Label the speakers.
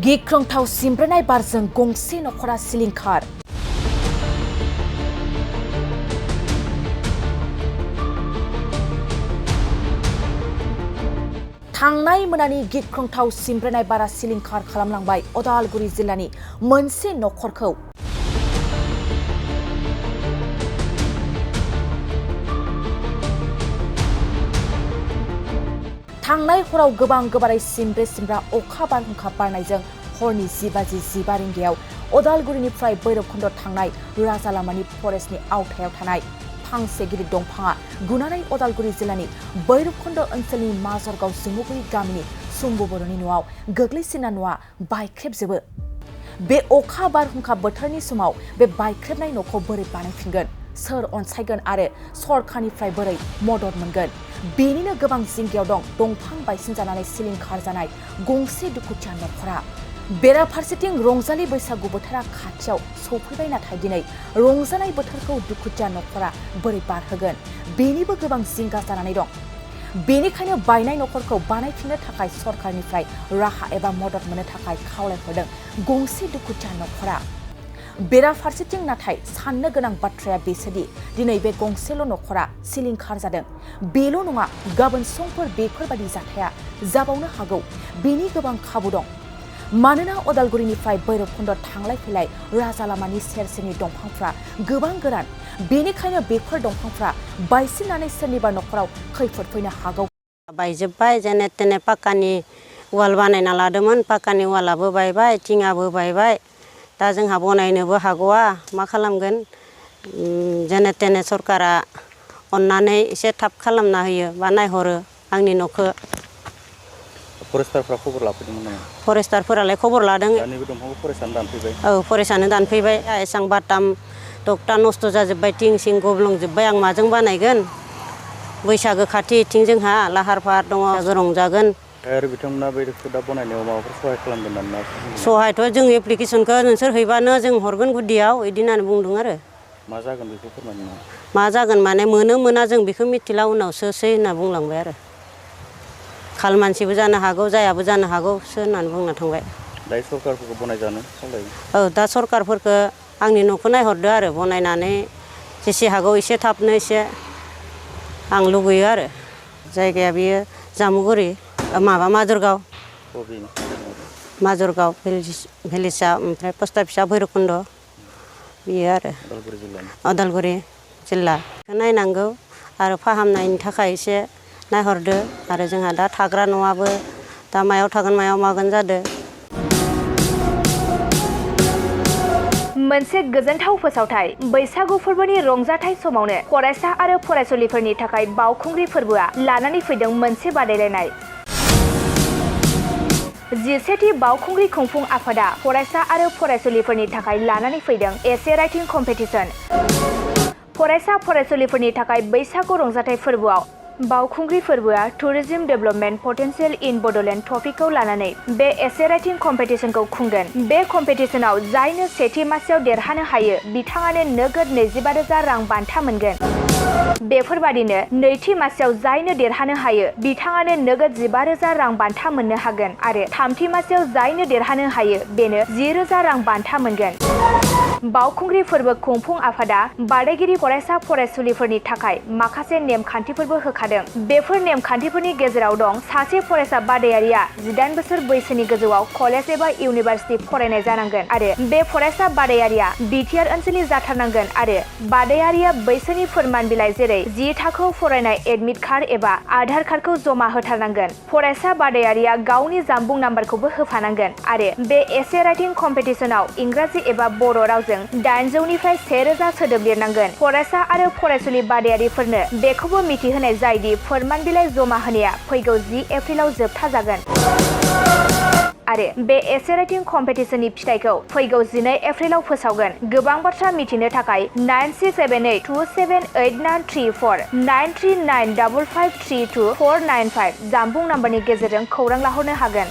Speaker 1: गिख्रंथाव सिमब्रेनाय बारजों गंसे नखरा सिलिंखार। थांनाय मोनानि गिख्रंथाव सिमब्रेनाय बारा सिलिंखार खालामलांबाय उदालगुरि जिल्लानि मोनसे नखरखौ। थांनाय हराव गोबारै सिमब्रा अखा बारहुंखा बारनायजों हरनि 10:15 रिंगायाव उदालगुरिनिफ्राय भैरबखुन्द थांनाय राजा लामानि फरेस्टनि आवथायाव थानाय फांसे गिदिर दंफाङा गुनानै उदालगुरि जिल्लानि भैरबखुन्द ओनसोलनि माजरगाव जुमुगुरि गामिनि सुम्बु बर'नि न'आव गोग्लैसिनना न'आ बायख्रेबजोबो। बे अखा बारहुंखा बोथोरनि समाव बे बायख्रेबनाय न'खौ बोरै बानायफिनगोन, सोर अनसायगोन आरो सरकारनिफ्राय बोरै मदद मोनगोन, बेनिनो गोबां जिंगायाव दं दंफां बायसिनजानानै सिलिंखार जानाय गंसे दुखुथिया नखरा। बेराफारसेथिं रंजालि बैसागु बोथोरा खाथियाव सफैबाय, नाथाय दिनै रंजानाय बोथोरखौ दुखुथिया नखरा बोरै बारहोगोन बेनिबो गोबां जिंगा जानानै दं। बेनिखायनो बायनाय नखरखौ बानायफिननो थाखाय सरकारनिफ्राय राहा एबा मदद मोननो थाखाय खावलायहरदों गंसे दुखुथिया नखरा। बेराफारसेथिं नाथाय साननो गोनां बाथ्राया बेसोदि दिनै बे गंसेल' नखरा सिलिंखार जादों, बेल' नङा, गाबोन समफोर बेफोरबायदि जाथाया जाबावनो हागौ। बेनि गोबां खाबु दं। मानोना उदालगुरिनिफ्राय भैरबखुन्द थांलाय फैलाय राजा लामानि सेरसेरनि दंफांफ्रा गोबां गोरान। बेनिखायनो बेफोर दंफांफ्रा बायसिननानै सोरनिबा नखराव खैफोद फैनो हागौ।
Speaker 2: बायजोब्बाय, जेने तेने पाक्कानि वाल बानायना लादोंमोन, पाक्कानि वालाबो बायबाय, थिङाबो बायबाय। दा जोंहा बनायनोबो हागौआ, मा खालामगोन? जेने तेने सरकारा अननानै एसे थाब खालामना होयो बा नायहरो आंनि न'खौ।
Speaker 3: फरेस्टारफ्रा खबर लाफैदोंमोन नामा?
Speaker 2: फरेस्टारफोरालाय खबर लादों।
Speaker 3: दानि बे दंफांखौ फरेस्टानो दानफैबाय?
Speaker 2: औ, फरेस्टानो दानफैबाय। एसां बाटाम तक्ता नस्थ' जाजोब्बाय, थिं सिं गब्लंजोब्बाय। आं माजों बानायगोन? बैसागो खाथि इथिं जोंहा लाहार फाहार दङ, रंजागोन।
Speaker 3: आरो बिथांमोना बेखौ दा बनायनायाव माबाफोर सहाय खालामगोन नामा?
Speaker 2: सहायथ' जों एप्लिकेसनखौ नोंसोर हैबानो जों हरगोन गुदियाव, बिदि होननानै बुंदों आरो।
Speaker 3: मा जागोन बेखौ फोरमायनो?
Speaker 2: मा जागोन माने मोना जों बेखौ मिथिला, उनावसो होनना बुंलांबाय आरो। खाल मानसिबो जानो हागौ, जायाबो जानो हागौसो होननानै बुंना थांबाय।
Speaker 3: दायो सरकारफोरखौ बनायजानो खावलायो?
Speaker 2: औ, दा सरकारफोरखौ आंनि न'खौ नायहरदो आरो, बनायनानै जेसे हागौ एसे थाबनो एसे आं लुगैयो आरो। जायगाया बेयो जामुगुरि, माबा माजरगाव भिलेजा, ओमफ्राय पस्ट अफिसा भैरबखुन्द, बेयो आरो उदालगुरि जिल्ला। नायनांगौ आरो फाहामनायनि थाखाय एसे नायहरदो। आरो जोंहा दा थाग्रा न'आबो दा मायाव थागोन मायाव मागोन जादो।
Speaker 4: मोनसे गोजोनथाव फोसावथाय। बैसागु फोरबोनि रंजाथाइ समावनो फरायसा आरो फरायसुलिफोरनि थाखाय बावखुंग्रि फोरबोआ लानानै फैदों मोनसे बादायलायनाय। 11थि बावखुंग्रि खुंफुं आफादा फरायसा आरो फरायसुलिफोरनि थाखाय लानानै फैदों एसे राइटिं कम्पिटिशन। फरायसा फरायसुलिफोरनि थाखाय बैसागु रंजाथाइ फोरबोआव बावखुंग्रि फोरबोआ टुरिज्म डेभेलपमेन्ट पटेन्शियल इन बड'लेण्ड टपिकखौ लानानै बे एसे राइटिं कम्पिटिशनखौ खुंगोन। बे कम्पिटिशनाव जायनो सेथि मासियाव देरहानो हायो बिथाङानो नोगोद 25,000 रां बान्था मोनगोन। बेफोरबादिनो नैथि मासियाव जायनो देरहानो हायो बिथाङानो नोगोद 15,000 रां बान्था मोननो हागोन आरो थामथि मासियाव जायनो देरहानो हायो बेनो 10,000 रां बान्था मोनगोन। बावखुंग्रि फोरबो खुंफुं आफादा बादायगिरि फरायसा फरायसुलिफोरनि थाखाय माखासे नेमखान्थिफोरबो होखादों। बेफोर नेमखान्थिफोरनि गेजेराव दं सासे फरायसा बादायारिया 18 बोसोर बैसोनि गोजौआव कलेज एबा इउनिभार्सिटि फरायनाय जानांगोन आरो बे फरायसा बादायारिया बिटिआर ओनसोलनि जाथारनांगोन आरो बादायारिया बैसोनि फोरमान बिलाइ जेरै 10 थाखोआव फरायनाय एडमिट कार्ड एबा आधार कार्डखौ जमा होथारनांगोन। फरायसा बादायारिया गावनि जानबुं नाम्बारखौबो होफानांगोन आरो बे एसे राइटिं कम्पिटिशनाव इंराजि एबा बर' रावजों 800निफ्राय 1000 सोदोब लिरनांगोन। फरायसा आरो फरायसुलि बादायारिफोरनो बेखौबो मिथिहोनाय जायदि फोरमान बिलाइ जमा होनाया फैगौ 10 एप्रिलाव जोबथा जागोन आरो बे एसे राइटिं कम्पिटिशननि फिथाइखौ फैगौ 12 एप्रिलाव फोसावगोन। गोबां बाथ्रा मिथिनो थाखाय 9678278934 9395532495 जानबुं नाम्बारनि गेजेरजों खौरां लाहरनो हागोन।